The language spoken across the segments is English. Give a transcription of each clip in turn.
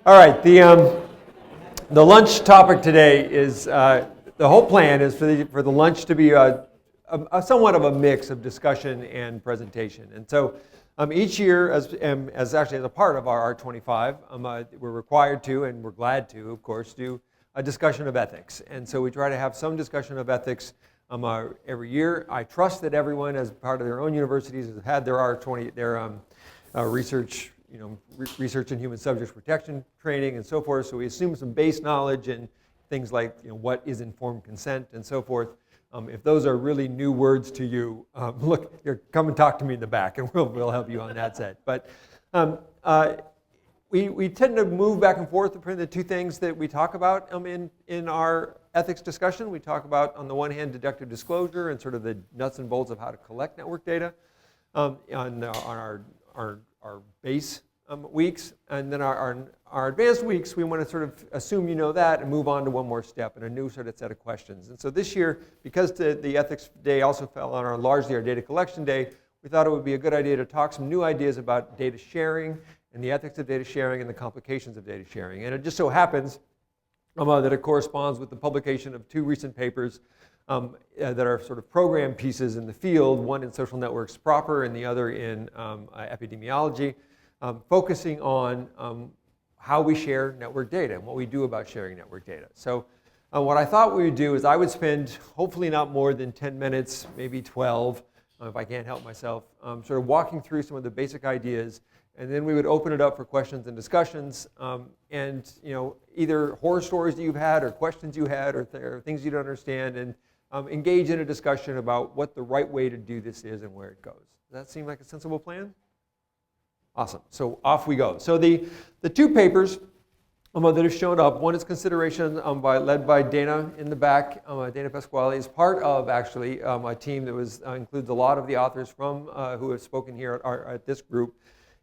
All right, the lunch topic today is, the whole plan is for the lunch to be a somewhat of a mix of discussion and presentation. And so each year, as actually as a part of our R25, we're required to, and we're glad to, of course, do a discussion of ethics. And so we try to have some discussion of ethics every year. I trust that everyone, as part of their own universities, has had their research, research in human subject protection training and so forth. So we assume some base knowledge and things like what is informed consent and so forth. If those are really new words to you, look, come and talk to me in the back, and we'll help you on that set. But we tend to move back and forth between the two things that we talk about in our ethics discussion. We talk about, on the one hand, deductive disclosure and sort of the nuts and bolts of how to collect network data on our base weeks, and then our advanced weeks, we want to sort of assume you know that and move on to one more step and a new sort of set of questions. And so this year, because the ethics day also fell on largely our data collection day, we thought it would be a good idea to talk some new ideas about data sharing and the ethics of data sharing and the complications of data sharing. And it just so happens that it corresponds with the publication of two recent papers that are sort of program pieces in the field, one in social networks proper and the other in epidemiology, focusing on how we share network data and what we do about sharing network data. So what I thought we would do is I would spend hopefully not more than 10 minutes, maybe 12, if I can't help myself, sort of walking through some of the basic ideas, and then we would open it up for questions and discussions, and either horror stories that you've had or questions you had or things you don't understand, and engage in a discussion about what the right way to do this is and where it goes. Does that seem like a sensible plan? Awesome. So off we go. So the two papers that have shown up, one is consideration led by Dana in the back. Dana Pasquale is part of actually a team that includes a lot of the authors from who have spoken here at this group,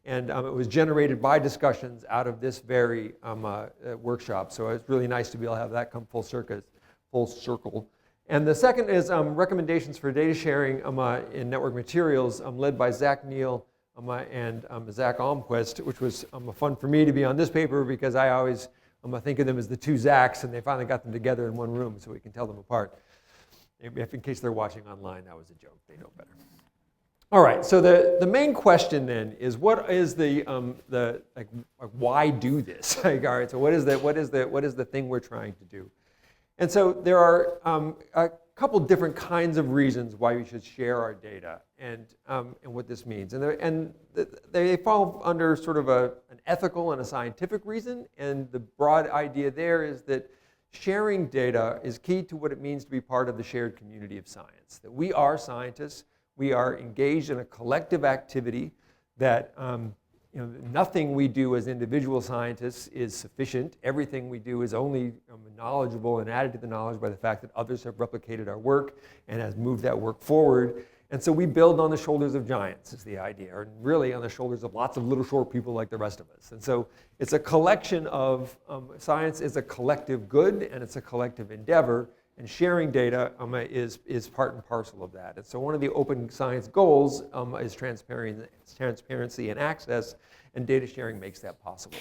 and it was generated by discussions out of this very workshop. So it's really nice to be able to have that come full circle. And the second is recommendations for data sharing in network materials, led by Zach Neal and Zach Almquist, which was fun for me to be on this paper because I always think of them as the two Zachs, and they finally got them together in one room so we can tell them apart. If in case they're watching online, that was a joke. They know better. All right. So the main question then is, what is why do this? All right. So what is the thing we're trying to do? And so there are a couple different kinds of reasons why we should share our data and what this means. And they fall under sort of an ethical and a scientific reason. And the broad idea there is that sharing data is key to what it means to be part of the shared community of science. That we are scientists. We are engaged in a collective activity that nothing we do as individual scientists is sufficient. Everything we do is only knowledgeable and added to the knowledge by the fact that others have replicated our work and has moved that work forward. And so we build on the shoulders of giants is the idea, or really on the shoulders of lots of little short people like the rest of us. And so it's a collection of, science is a collective good and it's a collective endeavor, and sharing data is part and parcel of that. And so one of the open science goals is transparency and access, and data sharing makes that possible.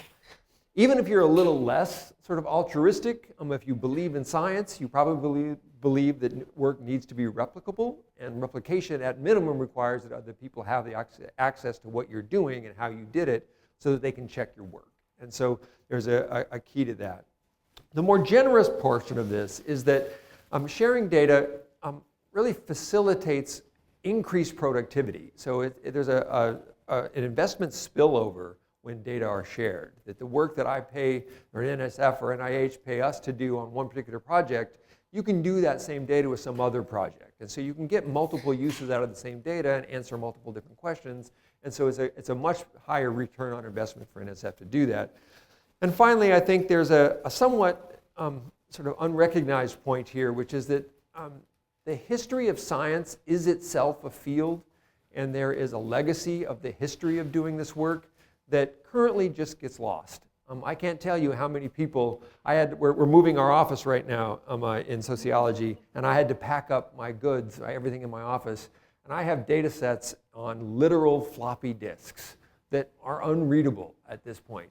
Even if you're a little less sort of altruistic, if you believe in science, you probably believe that work needs to be replicable, and replication at minimum requires that other people have the access to what you're doing and how you did it so that they can check your work. And so there's a key to that. The more generous portion of this is that sharing data really facilitates increased productivity. So there's an investment spillover when data are shared. That the work that I pay, or NSF or NIH pay us to do on one particular project, you can do that same data with some other project. And so you can get multiple uses out of the same data and answer multiple different questions. And so it's a much higher return on investment for NSF to do that. And finally, I think there's a somewhat sort of unrecognized point here, which is that the history of science is itself a field, and there is a legacy of the history of doing this work that currently just gets lost. I can't tell you how many people we're moving our office right now in sociology, and I had to pack up my goods, everything in my office, and I have data sets on literal floppy disks that are unreadable at this point.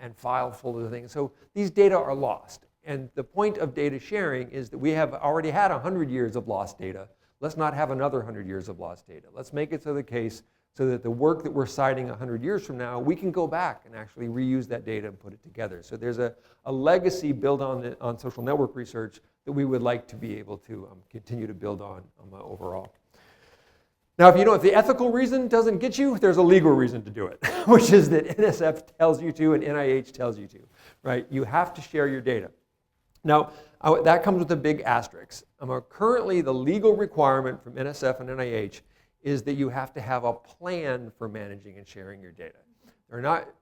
and file folders of things. So these data are lost. And the point of data sharing is that we have already had 100 years of lost data. Let's not have another 100 years of lost data. Let's make it so the case so that the work that we're citing 100 years from now, we can go back and actually reuse that data and put it together. So there's a legacy built on social network research that we would like to be able to continue to build on overall. Now, if the ethical reason doesn't get you, there's a legal reason to do it, which is that NSF tells you to and NIH tells you to, right? You have to share your data. Now, that comes with a big asterisk. Currently, the legal requirement from NSF and NIH is that you have to have a plan for managing and sharing your data.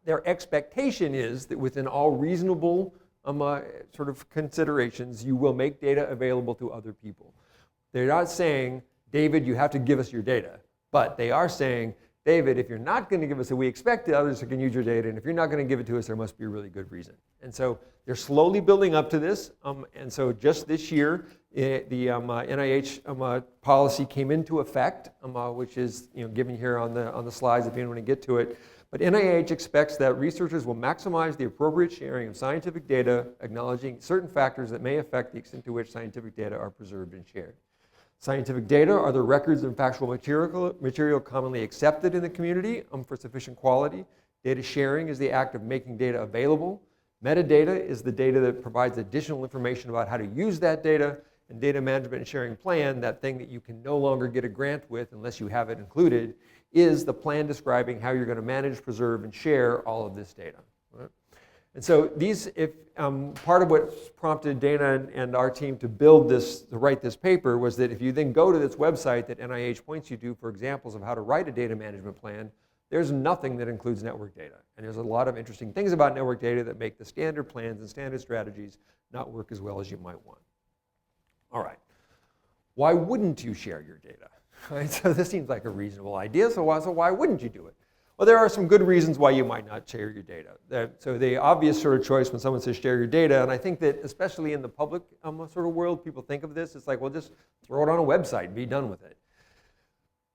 Their expectation is that within all reasonable sort of considerations, you will make data available to other people. They're not saying, David, you have to give us your data. But they are saying, David, if you're not going to give us it, we expect the others can use your data, and if you're not going to give it to us, there must be a really good reason. And so they're slowly building up to this. And so just this year, the NIH policy came into effect, which is given here on the slides if you want to get to it. But NIH expects that researchers will maximize the appropriate sharing of scientific data, acknowledging certain factors that may affect the extent to which scientific data are preserved and shared. Scientific data are the records and factual material commonly accepted in the community for sufficient quality. Data sharing is the act of making data available. Metadata is the data that provides additional information about how to use that data. And data management and sharing plan, that thing that you can no longer get a grant with unless you have it included, is the plan describing how you're going to manage, preserve, and share all of this data. Right? And so part of what prompted Dana and our team to write this paper was that if you then go to this website that NIH points you to for examples of how to write a data management plan, there's nothing that includes network data. And there's a lot of interesting things about network data that make the standard plans and standard strategies not work as well as you might want. All right, why wouldn't you share your data? Right? So this seems like a reasonable idea, so why wouldn't you do it? Well, there are some good reasons why you might not share your data. So the obvious sort of choice when someone says share your data, and I think that especially in the public sort of world, people think of this, it's like, well, just throw it on a website and be done with it.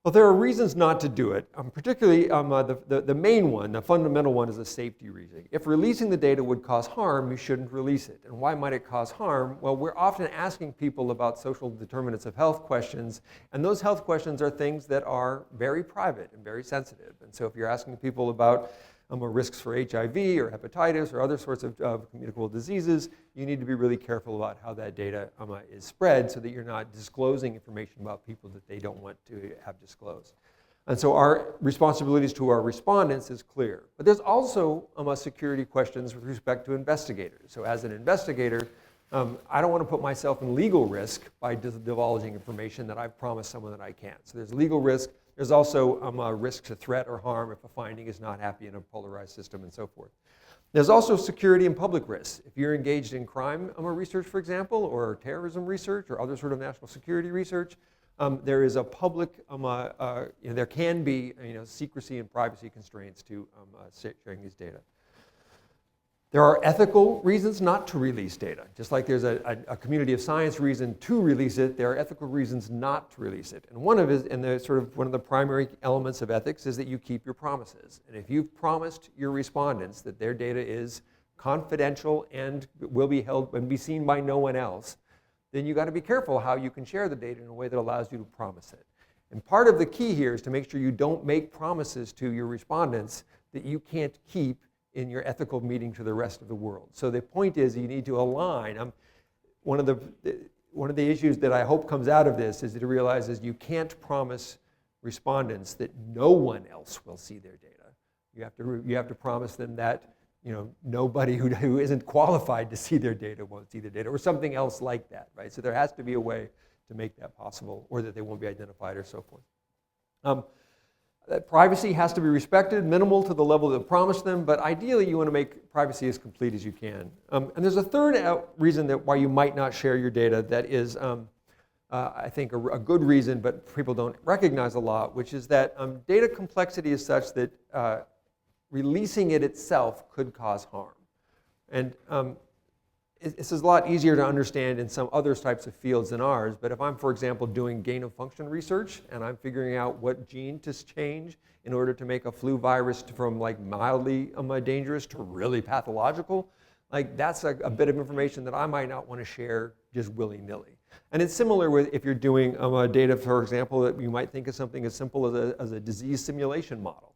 Well, there are reasons not to do it, particularly the main one, the fundamental one, is a safety reason. If releasing the data would cause harm, you shouldn't release it. And why might it cause harm? Well, we're often asking people about social determinants of health questions, and those health questions are things that are very private and very sensitive. And so if you're asking people about risks for HIV or hepatitis or other sorts of communicable diseases, you need to be really careful about how that data is spread so that you're not disclosing information about people that they don't want to have disclosed. And so our responsibilities to our respondents is clear. But there's also security questions with respect to investigators. So as an investigator, I don't want to put myself in legal risk by divulging information that I've promised someone that I can't. So there's legal risk. There's also a risk to threat or harm if a finding is not happy in a polarized system and so forth. There's also security and public risks. If you're engaged in crime research, for example, or terrorism research or other sort of national security research, there is a public, there can be secrecy and privacy constraints to sharing these data. There are ethical reasons not to release data. Just like there's a community of science reason to release it, there are ethical reasons not to release it. And one of the primary elements of ethics is that you keep your promises. And if you've promised your respondents that their data is confidential and will be held and be seen by no one else, then you got to be careful how you can share the data in a way that allows you to promise it. And part of the key here is to make sure you don't make promises to your respondents that you can't keep in your ethical meeting to the rest of the world. So the point is you need to align. One of the issues that I hope comes out of this is to realize is you can't promise respondents that no one else will see their data. You have to promise them that nobody who isn't qualified to see their data won't see their data, or something else like that, right? So there has to be a way to make that possible, or that they won't be identified or so forth. That privacy has to be respected, minimal to the level that promised them, but ideally you want to make privacy as complete as you can. And there's a third reason why you might not share your data that is, I think, a good reason, but people don't recognize a lot, which is that data complexity is such that releasing it itself could cause harm. And this is a lot easier to understand in some other types of fields than ours, but if I'm, for example, doing gain of function research and I'm figuring out what gene to change in order to make a flu virus from like mildly dangerous to really pathological, like that's a bit of information that I might not want to share just willy-nilly. And it's similar with if you're doing data, for example, that you might think of something as simple as a disease simulation model.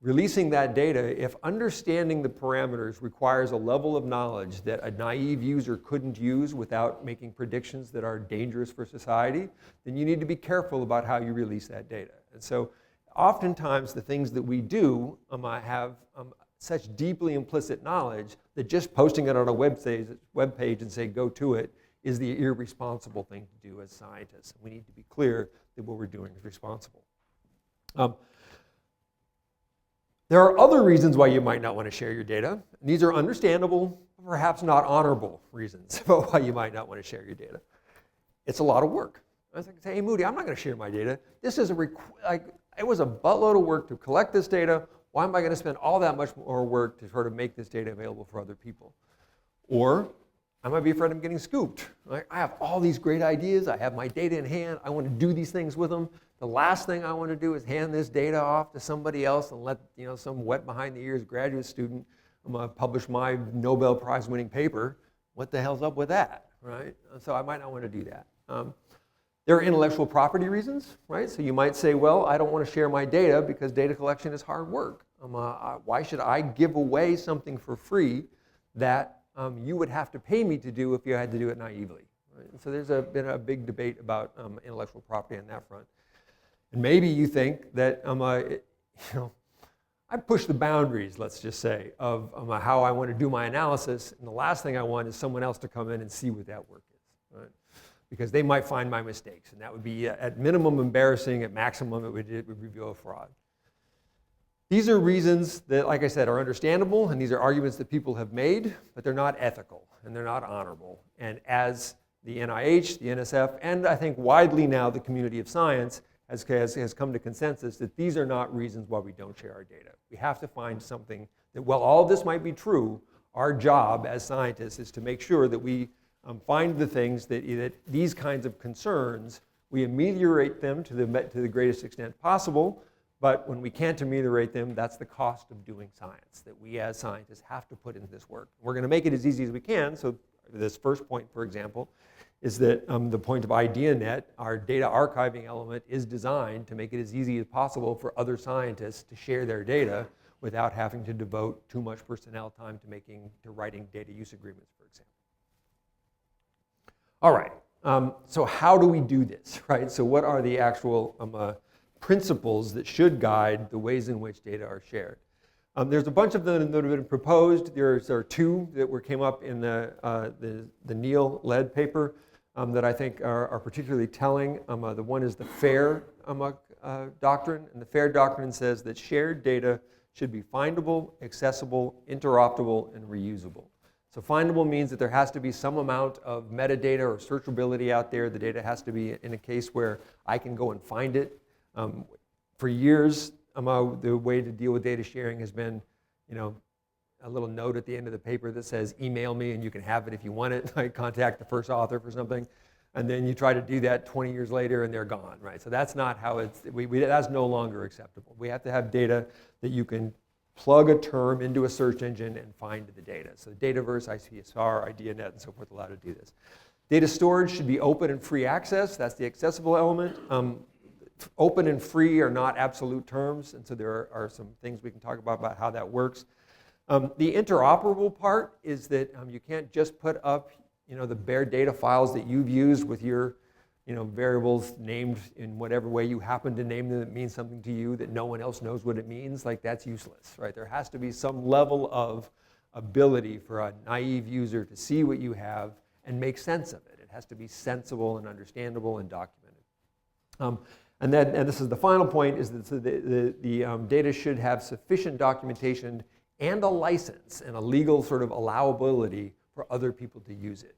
Releasing that data, if understanding the parameters requires a level of knowledge that a naive user couldn't use without making predictions that are dangerous for society, then you need to be careful about how you release that data. And so oftentimes the things that we do have such deeply implicit knowledge that just posting it on a web page and say go to it is the irresponsible thing to do as scientists. We need to be clear that what we're doing is responsible. There are other reasons why you might not want to share your data. These are understandable, perhaps not honorable reasons about why you might not want to share your data. It's a lot of work. I was like, hey, Moody, I'm not going to share my data. This is it was a buttload of work to collect this data. Why am I going to spend all that much more work to sort of make this data available for other people? Or I might be afraid I'm getting scooped. Right? I have all these great ideas. I have my data in hand. I want to do these things with them. The last thing I want to do is hand this data off to somebody else and let some wet behind the ears graduate student publish my Nobel Prize winning paper. What the hell's up with that, right? So I might not want to do that. There are intellectual property reasons, right? So you might say, well, I don't want to share my data because data collection is hard work. Why should I give away something for free that you would have to pay me to do if you had to do it naively? Right? And so there's been a big debate about intellectual property on that front. And maybe you think that I push the boundaries, let's just say, of how I want to do my analysis, and the last thing I want is someone else to come in and see what that work is, right? Because they might find my mistakes, and that would be at minimum embarrassing, at maximum it would reveal a fraud. These are reasons that, like I said, are understandable, and these are arguments that people have made, but they're not ethical, and they're not honorable. And as the NIH, the NSF, and I think widely now the community of science has come to consensus that these are not reasons why we don't share our data. We have to find something that, while all of this might be true, our job as scientists is to make sure that we find the things that these kinds of concerns, we ameliorate them to the greatest extent possible, but when we can't ameliorate them, that's the cost of doing science, that we as scientists have to put into this work. We're going to make it as easy as we can, so this first point, for example, is that the point of IdeaNet, our data archiving element, is designed to make it as easy as possible for other scientists to share their data without having to devote too much personnel time to writing data use agreements, for example. All right, so how do we do this, right? So what are the actual principles that should guide the ways in which data are shared? There's a bunch of them that have been proposed. There are two that came up in the Neal-led paper that I think are particularly telling. The one is the FAIR doctrine, and the FAIR doctrine says that shared data should be findable, accessible, interoperable, and reusable. So findable means that there has to be some amount of metadata or searchability out there. The data has to be in a case where I can go and find it. For years, the way to deal with data sharing has been, a little note at the end of the paper that says, email me and you can have it if you want it. Like, contact the first author for something. And then you try to do that 20 years later and they're gone, right? So that's not how that's no longer acceptable. We have to have data that you can plug a term into a search engine and find the data. So Dataverse, ICSR, IdeaNet, and so forth allow to do this. Data storage should be open and free access. That's the accessible element. Open and free are not absolute terms, and so there are some things we can talk about how that works. The interoperable part is that you can't just put up the bare data files that you've used with your variables named in whatever way you happen to name them that means something to you that no one else knows what it means. Like, that's useless, right? There has to be some level of ability for a naive user to see what you have and make sense of it. It has to be sensible and understandable and documented. And this is the final point, is that the data should have sufficient documentation and a license and a legal sort of allowability for other people to use it.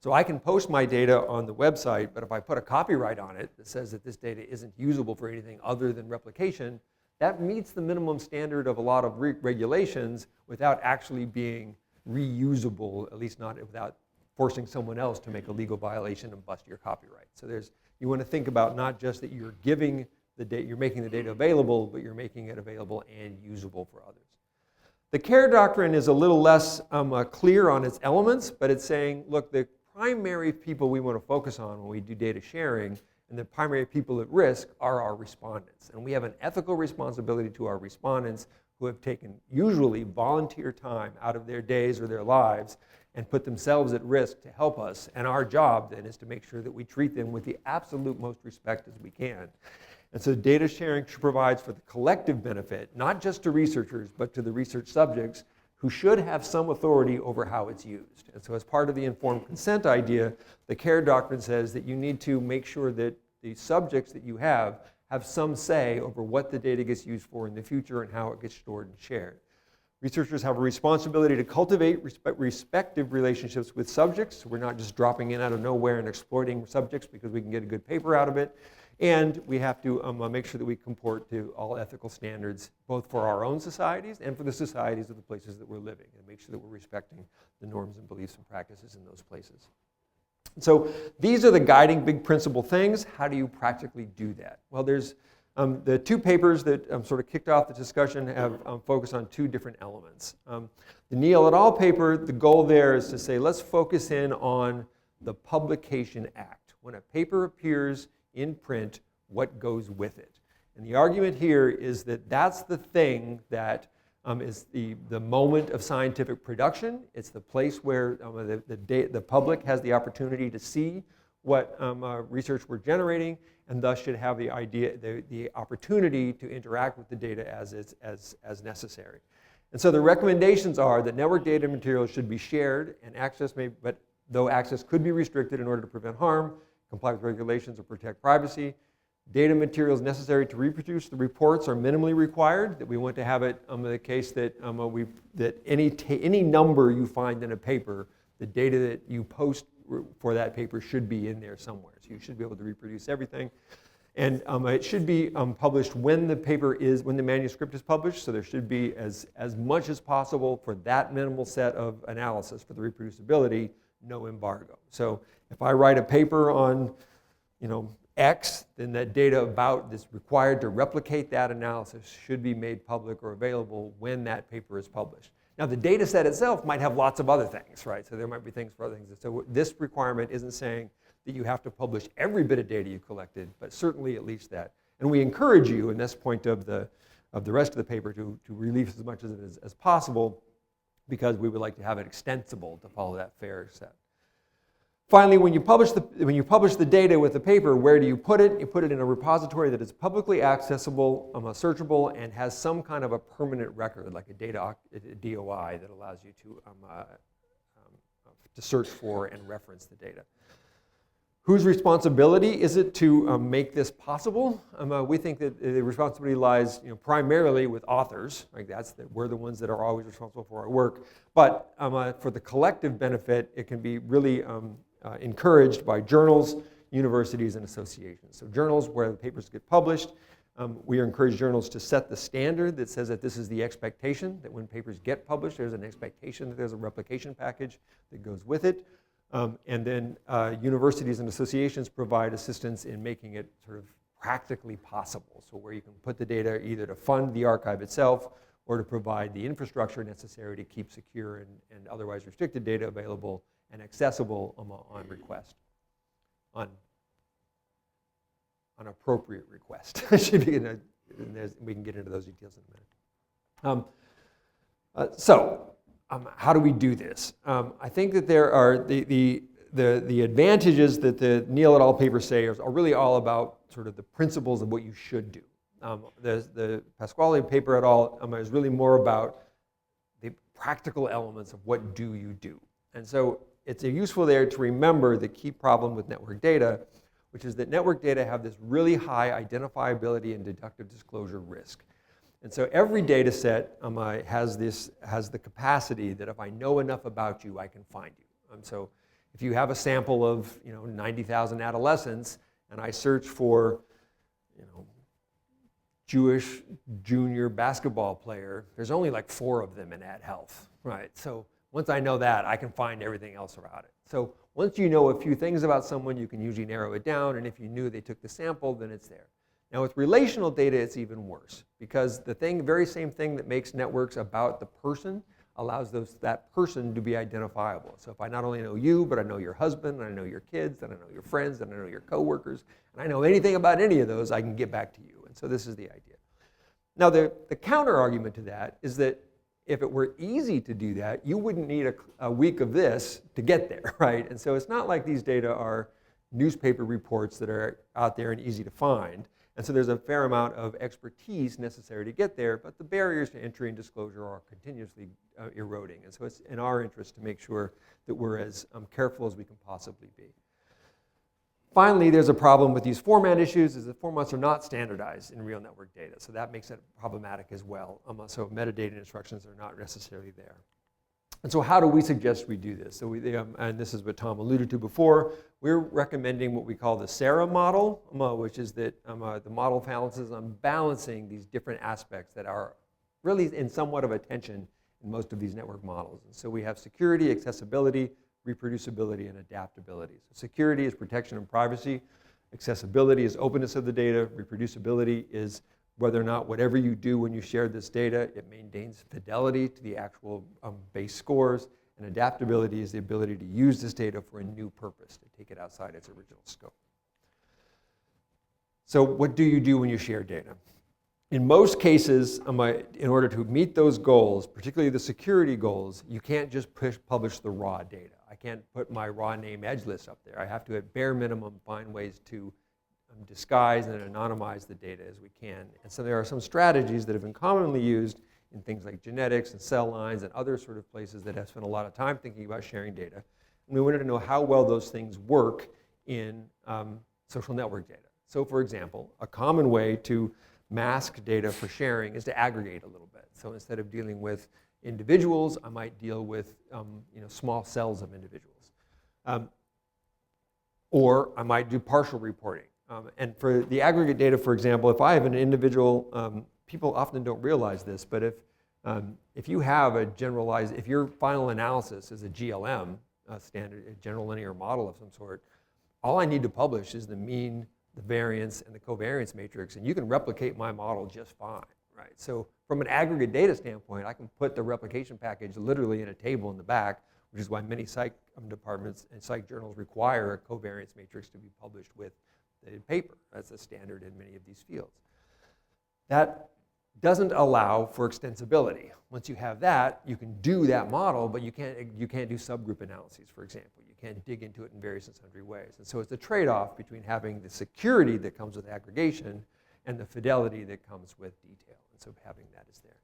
So I can post my data on the website, but if I put a copyright on it that says that this data isn't usable for anything other than replication, that meets the minimum standard of a lot of regulations without actually being reusable, at least not without forcing someone else to make a legal violation and bust your copyright. So you want to think about not just that you're giving the data, you're making the data available, but you're making it available and usable for others. The CARE doctrine is a little less clear on its elements, but it's saying, look, the primary people we want to focus on when we do data sharing and the primary people at risk are our respondents. And we have an ethical responsibility to our respondents who have taken usually volunteer time out of their days or their lives and put themselves at risk to help us. And our job then is to make sure that we treat them with the absolute most respect as we can. And so data sharing provides for the collective benefit, not just to researchers, but to the research subjects who should have some authority over how it's used. And so as part of the informed consent idea, the CARE doctrine says that you need to make sure that the subjects that you have some say over what the data gets used for in the future and how it gets stored and shared. Researchers have a responsibility to cultivate respective relationships with subjects. So we're not just dropping in out of nowhere and exploiting subjects because we can get a good paper out of it. And we have to make sure that we comport to all ethical standards, both for our own societies and for the societies of the places that we're living, and make sure that we're respecting the norms and beliefs and practices in those places. So these are the guiding big principle things. How do you practically do that? Well, there's the two papers that sort of kicked off the discussion have focused on two different elements. The Neal et al. Paper, the goal there is to say, let's focus in on the Publication Act. When a paper appears in print, what goes with it? And the argument here is that that's the thing that is the moment of scientific production. It's the place where the public has the opportunity to see what research we're generating, and thus should have the opportunity to interact with the data as necessary. And so the recommendations are that network data materials should be shared and but though access could be restricted in order to prevent harm, comply with regulations, or protect privacy. Data materials necessary to reproduce the reports are minimally required, that we want to have it in the case that, any number you find in a paper, the data that you post for that paper should be in there somewhere. So you should be able to reproduce everything. And it should be published when the manuscript is published, so there should be as much as possible for that minimal set of analysis for the reproducibility, no embargo. So if I write a paper on, X, then that data about that's required to replicate that analysis should be made public or available when that paper is published. Now, the data set itself might have lots of other things, right? So there might be things for other things. So this requirement isn't saying that you have to publish every bit of data you collected, but certainly at least that. And we encourage you, in this point of the rest of the paper, to release as much of it as possible, because we would like to have it extensible to follow that fair set. Finally, when you publish the data with the paper, where do you put it? You put it in a repository that is publicly accessible, searchable, and has some kind of a permanent record, like a DOI that allows you to search for and reference the data. Whose responsibility is it to make this possible? We think that the responsibility lies primarily with authors. Right? We're the ones that are always responsible for our work. But for the collective benefit, it can be really encouraged by journals, universities, and associations. So journals where the papers get published, we encourage journals to set the standard that says that this is the expectation, that when papers get published, there's an expectation that there's a replication package that goes with it. And then universities and associations provide assistance in making it sort of practically possible. So where you can put the data either to fund the archive itself or to provide the infrastructure necessary to keep secure and otherwise restricted data available and accessible on request, on appropriate request. We can get into those details in a minute. How do we do this? I think that there are the advantages that the Neal et al. Papers say are really all about sort of the principles of what you should do. The Pasquale paper et al. Is really more about the practical elements of what do you do. And so it's useful there to remember the key problem with network data, which is that network data have this really high identifiability and deductive disclosure risk. And so every data set has the capacity that if I know enough about you, I can find you. So if you have a sample of 90,000 adolescents, and I search for Jewish junior basketball player, there's only like 4 of them in Ad Health, right? So Once I know that, I can find everything else about it. So once you know a few things about someone, you can usually narrow it down, and if you knew they took the sample, then it's there. Now with relational data, it's even worse, because the very same thing that makes networks about the person allows that person to be identifiable. So if I not only know you, but I know your husband, and I know your kids, and I know your friends, and I know your coworkers, and I know anything about any of those, I can get back to you. And so this is the idea. Now the counter argument to that is that if it were easy to do that, you wouldn't need a week of this to get there, right? And so it's not like these data are newspaper reports that are out there and easy to find. And so there's a fair amount of expertise necessary to get there, but the barriers to entry and disclosure are continuously eroding. And so it's in our interest to make sure that we're as careful as we can possibly be. Finally, there's a problem with these format issues, is that formats are not standardized in real network data. So that makes it problematic as well. So metadata instructions are not necessarily there. And so how do we suggest we do this? So and this is what Tom alluded to before, we're recommending what we call the SARA model, which is that the model focuses on balancing these different aspects that are really in somewhat of a tension in most of these network models. And so we have security, accessibility, reproducibility, and adaptability. So security is protection and privacy. Accessibility is openness of the data. Reproducibility is whether or not whatever you do when you share this data, it maintains fidelity to the actual base scores. And adaptability is the ability to use this data for a new purpose, to take it outside its original scope. So what do you do when you share data? In most cases, in order to meet those goals, particularly the security goals, you can't just publish the raw data. I can't put my raw name edge list up there. I have to, at bare minimum, find ways to disguise and anonymize the data as we can. And so there are some strategies that have been commonly used in things like genetics and cell lines and other sort of places that have spent a lot of time thinking about sharing data. And we wanted to know how well those things work in social network data. So for example, a common way to mask data for sharing is to aggregate a little bit. So instead of dealing with individuals, I might deal with small cells of individuals. Or I might do partial reporting. And for the aggregate data, for example, if I have an individual, people often don't realize this, but if you have a generalized, if your final analysis is a GLM, standard, a general linear model of some sort, all I need to publish is the mean, the variance, and the covariance matrix, and you can replicate my model just fine, right? So from an aggregate data standpoint, I can put the replication package literally in a table in the back, which is why many psych departments and psych journals require a covariance matrix to be published with the paper. That's a standard in many of these fields. That doesn't allow for extensibility. Once you have that, you can do that model, but you can't do subgroup analyses, for example. You can't dig into it in various and sundry ways. And so it's a trade-off between having the security that comes with aggregation and the fidelity that comes with detail. And so having that is there.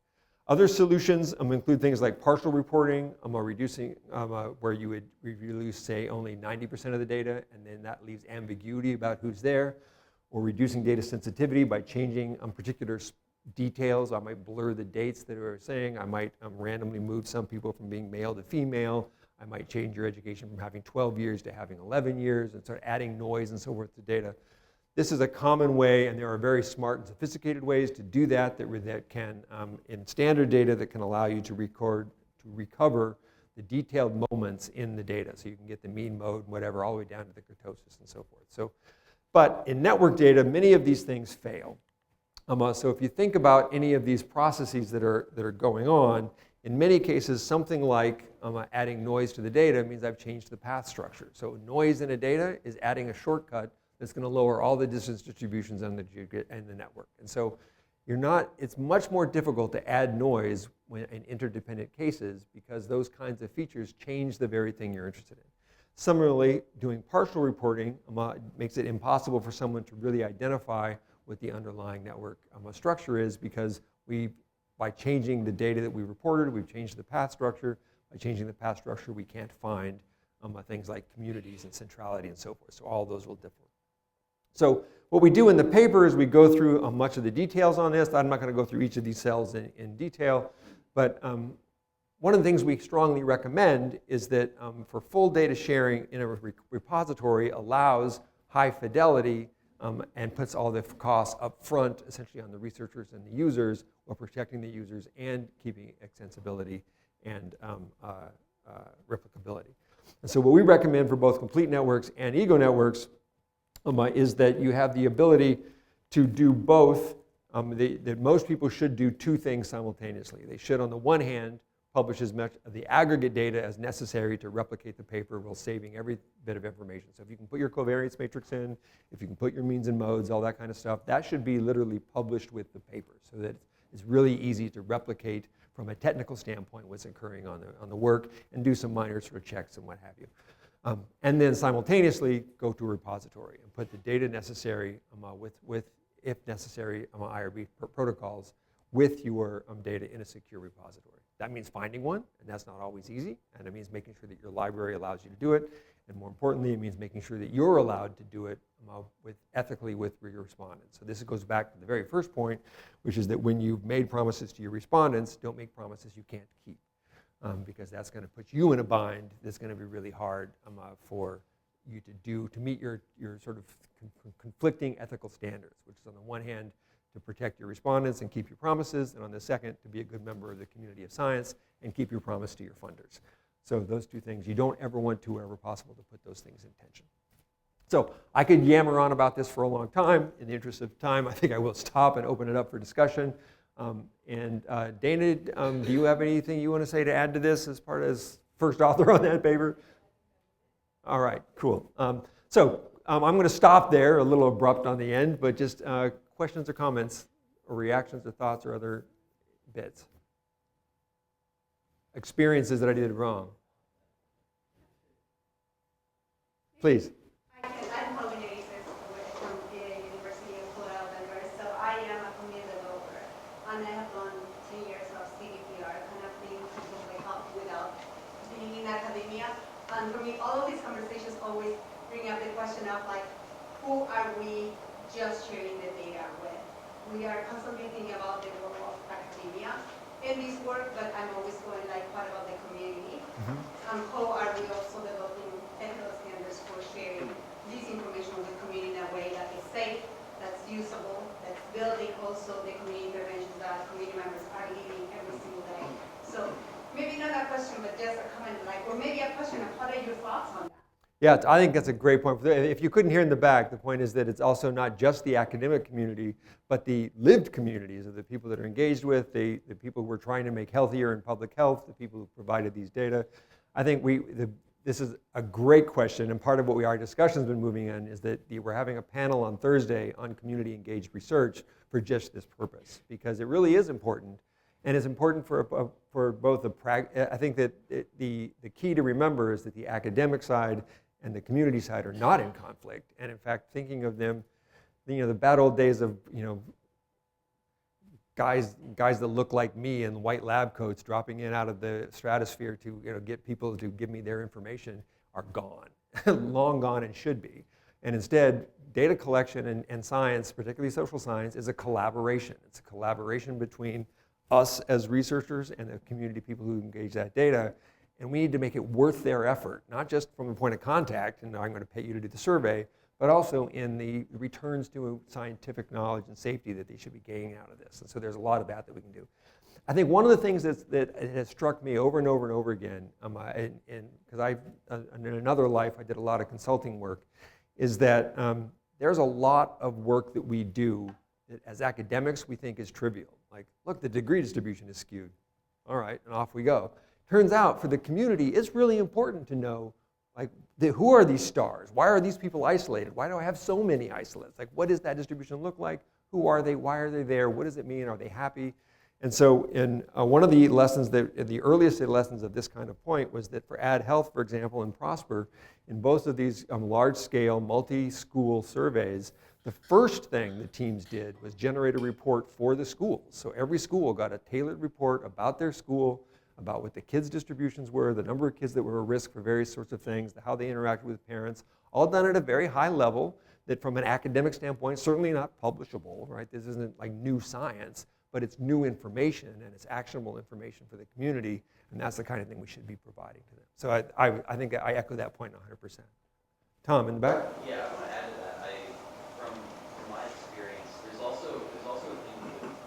Other solutions include things like partial reporting, reducing, where you would release, say, only 90% of the data, and then that leaves ambiguity about who's there, or reducing data sensitivity by changing particular details. I might blur the dates that we're saying. I might randomly move some people from being male to female. I might change your education from having 12 years to having 11 years and start adding noise and so forth to data. This is a common way, and there are very smart and sophisticated ways to do that that can, in standard data, that can allow you to recover the detailed moments in the data. So you can get the mean mode, whatever, all the way down to the kurtosis and so forth. So, but in network data, many of these things fail. So if you think about any of these processes that are going on, in many cases, something like adding noise to the data means I've changed the path structure. So noise in a data is adding a shortcut that's going to lower all the distance distributions on the network. And so it's much more difficult to add noise in interdependent cases because those kinds of features change the very thing you're interested in. Similarly, doing partial reporting makes it impossible for someone to really identify what the underlying network structure is, because by changing the data that we reported, we've changed the path structure. By changing the path structure, we can't find things like communities and centrality and so forth. So all of those will differ. So what we do in the paper is we go through much of the details on this. I'm not going to go through each of these cells in detail, but one of the things we strongly recommend is that for full data sharing in a repository allows high fidelity and puts all the costs up front, essentially on the researchers and the users, while protecting the users and keeping extensibility and replicability. And so what we recommend for both complete networks and ego networks is that you have the ability to do both. That most people should do two things simultaneously. They should, on the one hand, publish as much of the aggregate data as necessary to replicate the paper while saving every bit of information. So if you can put your covariance matrix in, if you can put your means and modes, all that kind of stuff, that should be literally published with the paper so that it's really easy to replicate from a technical standpoint what's occurring on the work and do some minor sort of checks and what have you. And then simultaneously go to a repository and put the data necessary with if necessary, IRB protocols with your data in a secure repository. That means finding one, and that's not always easy, and it means making sure that your library allows you to do it, and more importantly, it means making sure that you're allowed to do it ethically with your respondents. So this goes back to the very first point, which is that when you've made promises to your respondents, don't make promises you can't keep, because that's going to put you in a bind that's going to be really hard for you to meet your sort of conflicting ethical standards, which is on the one hand to protect your respondents and keep your promises, and on the second to be a good member of the community of science and keep your promise to your funders. So those two things, you don't ever want to, wherever possible, to put those things in tension. So I could yammer on about this for a long time. In the interest of time, I think I will stop and open it up for discussion. Dana, do you have anything you want to say to add to this as part as first author on that paper? All right, cool. I'm going to stop there, a little abrupt on the end, but just questions or comments or reactions or thoughts or other bits. Experiences that I did wrong. Please. I'm Paulina from the University of Colorado Denver, so I am a community developer, and I have done 10 years of CDPR, kind of being people help without being in academia. And for me, all of these conversations always bring up the question of like, who are we just sharing the data with? We are constantly thinking about the role of academia in this work, but I'm always going like, what about the community? And how are we also developing ethical standards for sharing this information with the community in a way that is safe, that's usable, that's building also the community interventions that community members are leading every single day. So maybe not a question, but just a comment, like, or maybe a question of what are your thoughts on that? Yeah, I think that's a great point. If you couldn't hear in the back, the point is that it's also not just the academic community, but the lived communities of the people that are engaged with, the people who are trying to make healthier in public health, the people who provided these data. I think this is a great question, and part of what our discussion's been moving in is that we're having a panel on Thursday on community engaged research for just this purpose, because it really is important. And it's important for both I think that the key to remember is that the academic side and the community side are not in conflict. And in fact, thinking of them, the bad old days of, guys that look like me in white lab coats dropping in out of the stratosphere to get people to give me their information are gone, long gone, and should be. And instead, data collection and science, particularly social science, is a collaboration. It's a collaboration between us as researchers and the community people who engage that data. And we need to make it worth their effort, not just from the point of contact, and I'm going to pay you to do the survey, but also in the returns to scientific knowledge and safety that they should be gaining out of this. And so there's a lot of that we can do. I think one of the things that has struck me over and over and over again, because in another life I did a lot of consulting work, is that there's a lot of work that we do that as academics we think is trivial. Like, look, the degree distribution is skewed. All right, and off we go. Turns out for the community, it's really important to know, like, who are these stars? Why are these people isolated? Why do I have so many isolates? Like, what does that distribution look like? Who are they? Why are they there? What does it mean? Are they happy? And so in one of the lessons, the earliest lessons of this kind of point was that for Ad Health, for example, and Prosper, in both of these large-scale, multi-school surveys, the first thing the teams did was generate a report for the schools. So every school got a tailored report about their school, about what the kids' distributions were, the number of kids that were at risk for various sorts of things, how they interacted with parents, all done at a very high level that from an academic standpoint, certainly not publishable, right? This isn't like new science, but it's new information and it's actionable information for the community, and that's the kind of thing we should be providing to them. So I think I echo that point 100%. Tom, in the back? Yeah, I want to add to that. From my experience, there's also a thing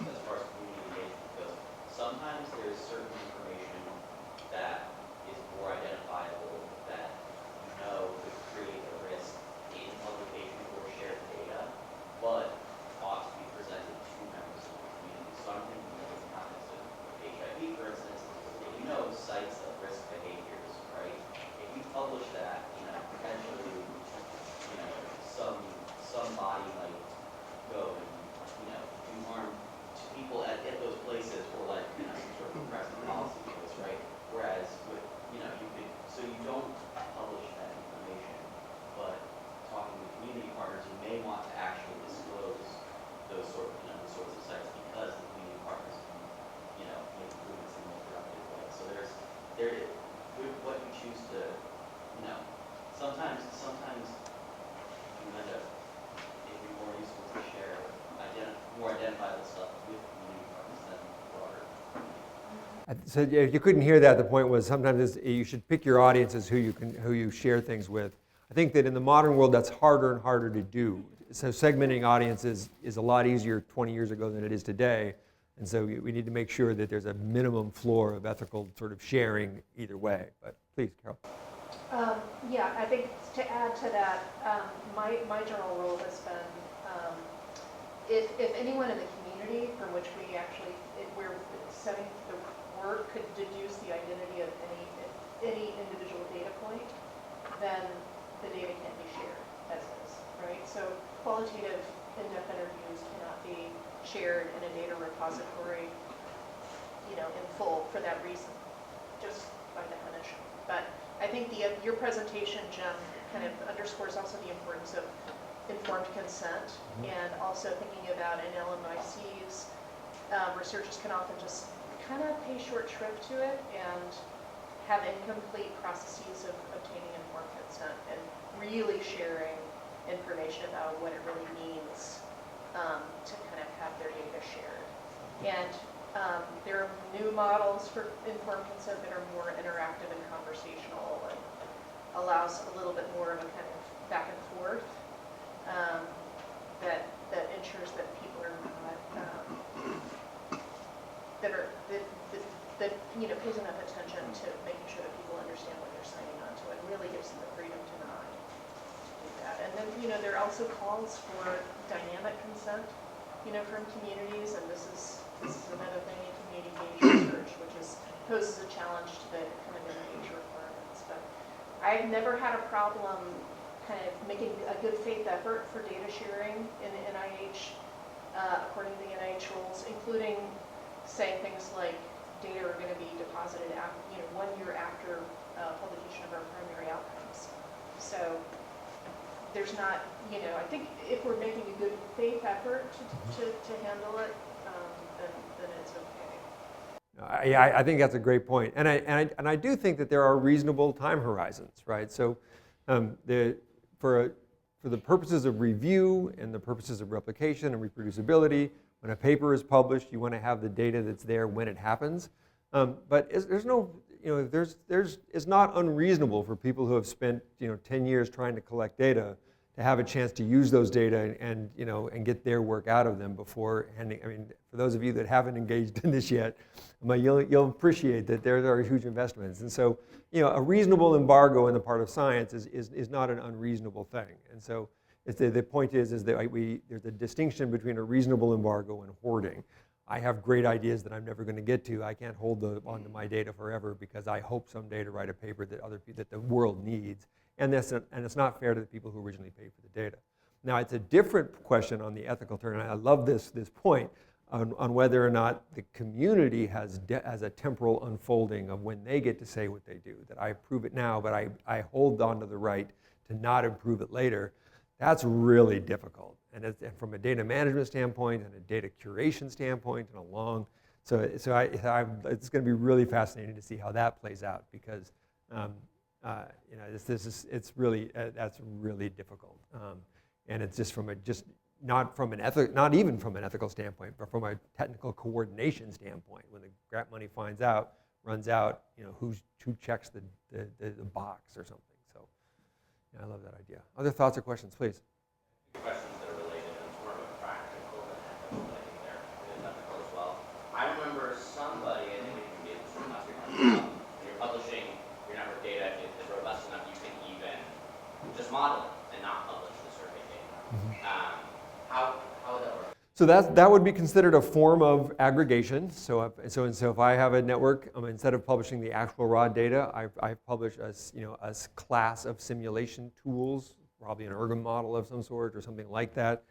as far as community engagement goes. Sometimes there's certain information that is more this stuff with community partners than broader. So if you couldn't hear that, the point was sometimes you should pick your audiences who you share things with. I think that in the modern world, that's harder and harder to do. So segmenting audiences is a lot easier 20 years ago than it is today. And so we need to make sure that there's a minimum floor of ethical sort of sharing either way. But please, Carol. Yeah, I think to add to that, my general rule has been, if anyone in the community from which we actually, we're setting the work could deduce the identity of any individual data point, then the data can't be shared as is, right? So qualitative in-depth interviews cannot be shared in a data repository, in full for that reason, just by definition. But I think your presentation, Jim, kind of underscores also the importance of informed consent, and also thinking about in LMICs, researchers can often just kind of pay short shrift to it and have incomplete processes of obtaining informed consent and really sharing information about what it really means to kind of have their data shared. And there are new models for informed consent that are more interactive and conversational and allows a little bit more of a kind of back and forth that ensures that people are not that pays enough attention to making sure that people understand what they're signing on to and really gives them the freedom to not do that. And then there are also calls for dynamic consent from communities, and this is another thing in community engagement research, which poses a challenge to the kind of NIH requirements. But I've never had a problem kind of making a good faith effort for data sharing in the NIH according to the NIH rules, including saying things like data are going to be deposited 1 year after publication of our primary outcomes. So there's not, I think if we're making a good faith effort to handle it, then it's okay. I think that's a great point, and I do think that there are reasonable time horizons, right? So, for the purposes of review and the purposes of replication and reproducibility, when a paper is published, you want to have the data that's there when it happens. But there's no, it's not unreasonable for people who have spent 10 years trying to collect data to have a chance to use those data and get their work out of them before handing. I mean, for those of you that haven't engaged in this yet, you'll appreciate that there are huge investments. And so, a reasonable embargo on the part of science is not an unreasonable thing. And so, the point is that there's a distinction between a reasonable embargo and hoarding. I have great ideas that I'm never going to get to. I can't hold onto my data forever because I hope someday to write a paper that the world needs. And it's not fair to the people who originally paid for the data. Now, it's a different question on the ethical turn, and I love this point on whether or not the community has a temporal unfolding of when they get to say what they do, that I approve it now, but I hold on to the right to not approve it later. That's really difficult. And from a data management standpoint and a data curation standpoint and so it's going to be really fascinating to see how that plays out because that's really difficult, and it's not even from an ethical standpoint, but from a technical coordination standpoint. When the grant money runs out, who checks the box or something. So, I love that idea. Other thoughts or questions, please. Questions that are related and it's more of a practical and ethical thing there. It is ethical as well. I remember somebody, I think it can be this from last week, when you're publishing your network data, if it's robust enough, you can even just model it and not publish the survey data. How would that work? So that would be considered a form of aggregation. So if I have a network, instead of publishing the actual raw data, I publish a class of simulation tools, probably an ergon model of some sort or something like that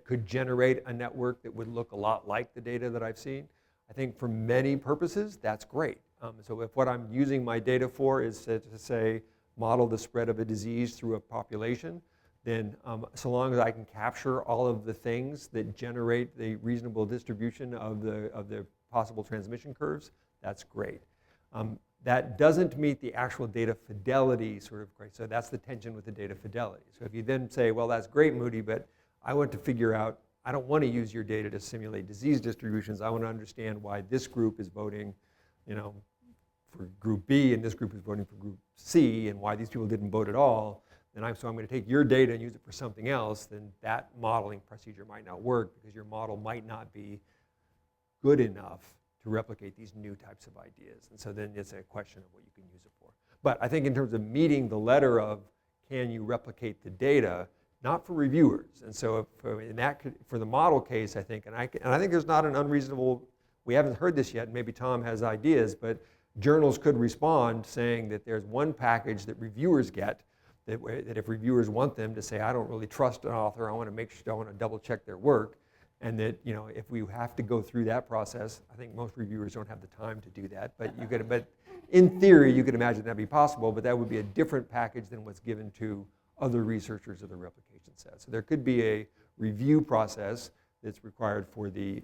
could generate a network that would look a lot like the data that I've seen. I think for many purposes, that's great. So if what I'm using my data for is to say model the spread of a disease through a population, then so long as I can capture all of the things that generate the reasonable distribution of the possible transmission curves, that's great. That doesn't meet the actual data fidelity sort of criteria. So that's the tension with the data fidelity. So if you then say, well, that's great, Moody, but I want to figure out I don't want to use your data to simulate disease distributions. I want to understand why this group is voting, for group B and this group is voting for group C, and why these people didn't vote at all. So I'm going to take your data and use it for something else. Then that modeling procedure might not work because your model might not be good enough to replicate these new types of ideas. And so then it's a question of what you can use it for. But I think in terms of meeting the letter of can you replicate the data, not for reviewers. And so for the model case, I think, and I think there's not an unreasonable, we haven't heard this yet, and maybe Tom has ideas, but journals could respond saying that there's one package that reviewers get, that if reviewers want them to say, I don't really trust an author, I want to make sure, I want to double check their work, and that if we have to go through that process, I think most reviewers don't have the time to do that, but in theory, you could imagine that'd be possible, but that would be a different package than what's given to other researchers of the replication set. So there could be a review process that's required for the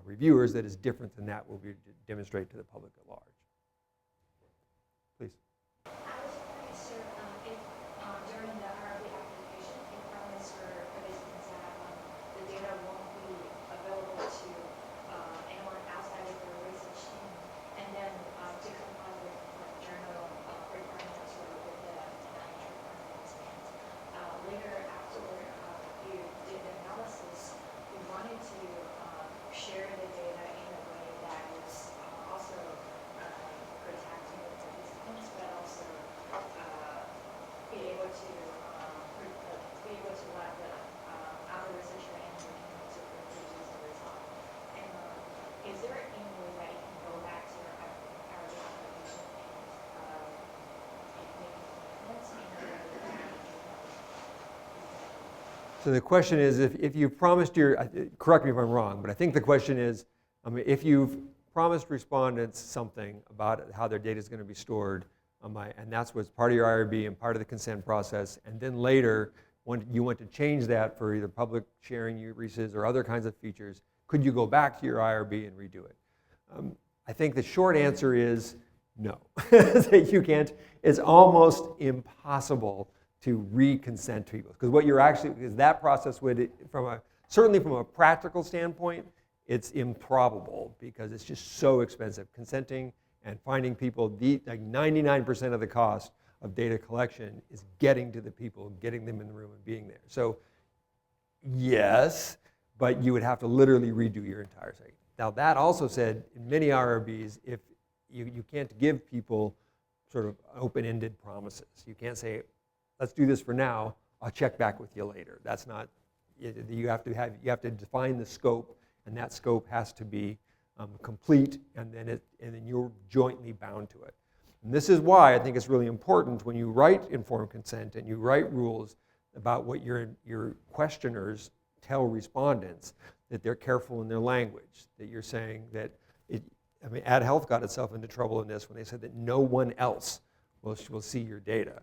reviewers that is different than that will be demonstrated to the public at large. Please. I was wondering, sir, if during the RB application, if promise for participants that the data won't be available to anyone outside of the research team, and then to comply with journal requirements or with the NIH requirements. And later, after you did the analysis, you wanted to share the data in a way that was also protecting the participants, but also be able to let the other researcher and the community to reproduce the result. And is there any way that you can go back to your application and make amendments in a way that So the question is, if you promised correct me if I'm wrong, but I think the question is, if you've promised respondents something about how their data is going to be stored, and that's what's part of your IRB and part of the consent process, and then later, when you want to change that for either public sharing uses or other kinds of features, could you go back to your IRB and redo it? I think the short answer is no. You can't. It's almost impossible to re-consent to people, because that process would, certainly from a practical standpoint, it's improbable because it's just so expensive. Consenting and finding people, like 99% of the cost of data collection is getting to the people, getting them in the room and being there. So yes, but you would have to literally redo your entire site. Now that also said, in many IRBs, if you can't give people sort of open-ended promises. You can't say, let's do this for now, I'll check back with you later. That's not, you have to define the scope, and that scope has to be complete, and then you're jointly bound to it. And this is why I think it's really important when you write informed consent and you write rules about what your questioners tell respondents, that they're careful in their language, that you're saying that Ad Health got itself into trouble in this when they said that no one else will see your data.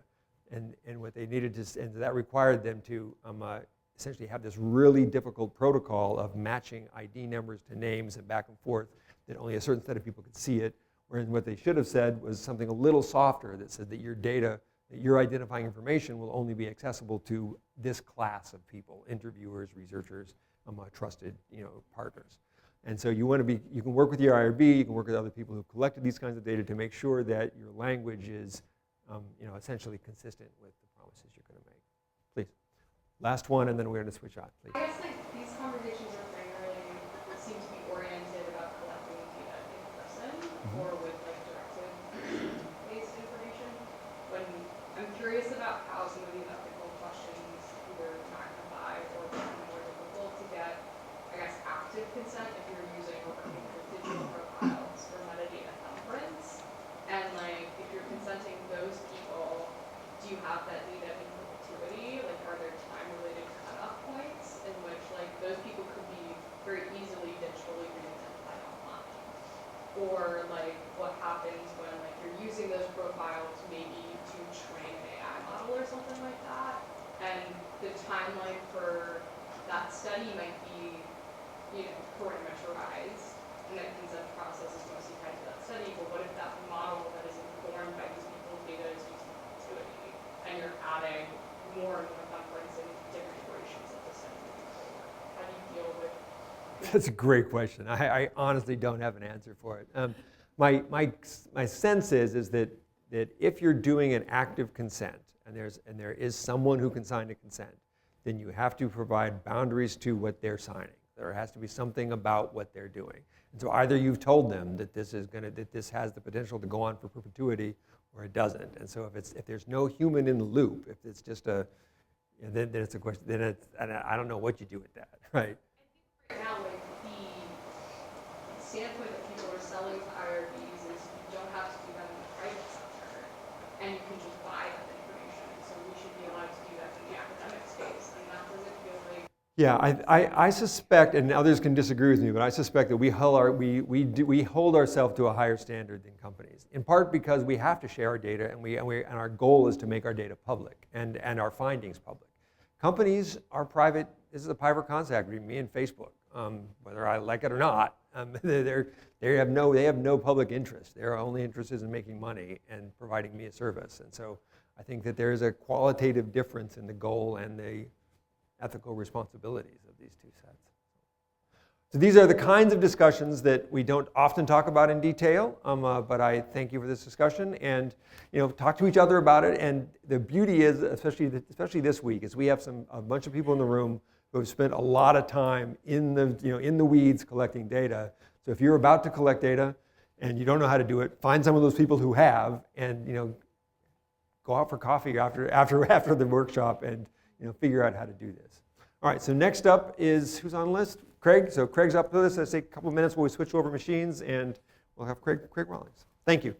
And what they needed to, and that required them to essentially have this really difficult protocol of matching ID numbers to names and back and forth, that only a certain set of people could see it. Whereas what they should have said was something a little softer that said that your data, that your identifying information will only be accessible to this class of people, interviewers, researchers, trusted partners. And so you can work with your IRB, you can work with other people who've collected these kinds of data to make sure that your language is essentially consistent with the promises you're going to make. Please. Last one, and then we're going to switch on, please. I guess these conversations are primarily seem to be oriented about collecting data in person or with directive-based information. When I'm curious about how some of these ethical questions either magnify or become more difficult to get, I guess, active consent if you're using digital profiles or metadata thumbprints. And if you're consenting those people, do you have that data in perpetuity? Are there time-related cutoff points in which those people could be very easily digitally re-identified online? Or what happens when you're using those profiles maybe to train an AI model or something like that, and the timeline for that study might be, parameterized, and that consent process is mostly tied to that study. But what if that model that is informed by these people's data is used in perpetuity, and you're adding more and more thumbprints and different iterations of the study moving forward? How do you deal That's a great question. I honestly don't have an answer for it. My sense is that if you're doing an active consent and there is someone who can sign a consent, then you have to provide boundaries to what they're signing. There has to be something about what they're doing. And so either you've told them that this has the potential to go on for perpetuity, or it doesn't. And so if there's no human in the loop, if it's just then it's a question. And I don't know what you do with that, right? Right now, like the standpoint that people are selling to IRBs is you don't have to do that in the private sector, and you can just buy that information. So we should be allowed to do that in the academic space, and that doesn't feel like. Yeah, I suspect, and others can disagree with me, but I suspect that we hold ourselves to a higher standard than companies. In part because we have to share our data, and our goal is to make our data public and our findings public. Companies are private. This is a private contact between me and Facebook, whether I like it or not. They have no public interest. Their only interest is in making money and providing me a service. And so I think that there is a qualitative difference in the goal and the ethical responsibilities of these two sets. So these are the kinds of discussions that we don't often talk about in detail, but I thank you for this discussion, and talk to each other about it. And the beauty is, especially this week, is we have a bunch of people in the room who have spent a lot of time in the weeds collecting data. So if you're about to collect data and you don't know how to do it, find some of those people who have, and go out for coffee after the workshop and figure out how to do this. All right, so next up is, who's on the list? Craig. So Craig's up with us. Let's take a couple of minutes while we switch over machines, and we'll have Craig Rawlings. Thank you.